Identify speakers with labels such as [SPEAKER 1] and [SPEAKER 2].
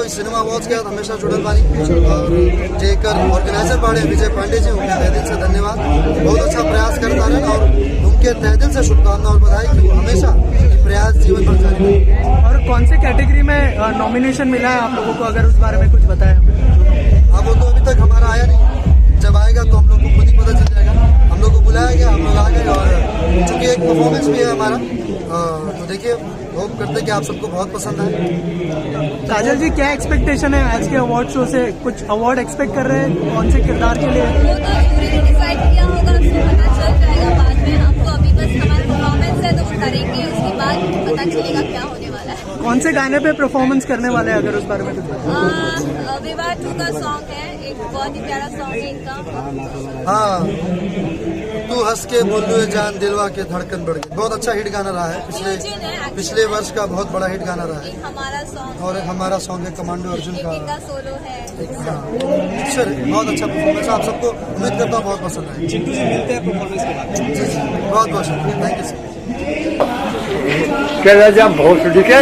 [SPEAKER 1] तो इस cinema awards के साथ हमेशा जुड़ल बानी और जेकर ऑर्गेनाइजर बाड़े विजय पांडे जी, उनके तहे दिल से धन्यवाद। बहुत अच्छा प्रयास करता रहे और उनके तहे दिल से शुभकामना और बधाई कि वो हमेशा ये प्रयास जीवन भर जारी रहे।
[SPEAKER 2] और कौन से कैटेगरी में नॉमिनेशन मिला है आप लोगों को, अगर उस बारे में कुछ बताएं?
[SPEAKER 1] अब वो तो अभी तक हमारा आया नहीं, जब आएगा तो हम लोग को खुद ही पता चल जाएगा। हम लोग को बुलाया गया, हम लोग आ गए और चूंकि एक परफॉर्मेंस भी है हमारा, तो देखिए होप करते हैं कि आप सबको बहुत पसंद आए।
[SPEAKER 2] काजल जी, क्या एक्सपेक्टेशन है आज के अवार्ड शो से? कुछ अवार्ड एक्सपेक्ट कर रहे हैं कौन से किरदार के लिए?
[SPEAKER 3] वो तो जूरी ने डिसाइड किया होगा, उसको पता चल जाएगा बाद में। हमको अभी बस हमारा परफॉर्मेंस है तो वो करेंगे, उसके बाद पता चलेगा क्या होने वाला है।
[SPEAKER 2] कौन से गाने पे परफॉर्मेंस करने वाले हैं, अगर उस बारे में कुछ बताएं?
[SPEAKER 3] विवाह 2 का सॉन्ग है, एक बहुत ही प्यारा सॉन्ग है इनका।
[SPEAKER 1] हाँ, तू हंस के बोलू जान दिलवा के धड़कन बढ़ गई, बहुत अच्छा हिट गाना रहा है पिछले वर्ष का, बहुत बड़ा हिट गाना रहा है।
[SPEAKER 3] एक हमारा सॉन्ग
[SPEAKER 1] और एक हमारा सॉन्ग है कमांडो अर्जुन का,
[SPEAKER 3] इनका सोलो है।
[SPEAKER 1] पिक्चर है, बहुत अच्छा परफॉर्मेंस। आप सबको उम्मीद करता हूँ बहुत पसंद आए।
[SPEAKER 4] चिंटू जी मिलते हैं परफॉर्मेंस के बाद।
[SPEAKER 1] जी जी, बहुत बहुत शुक्रिया, थैंक यू सर।
[SPEAKER 5] क्या बहुत लिखे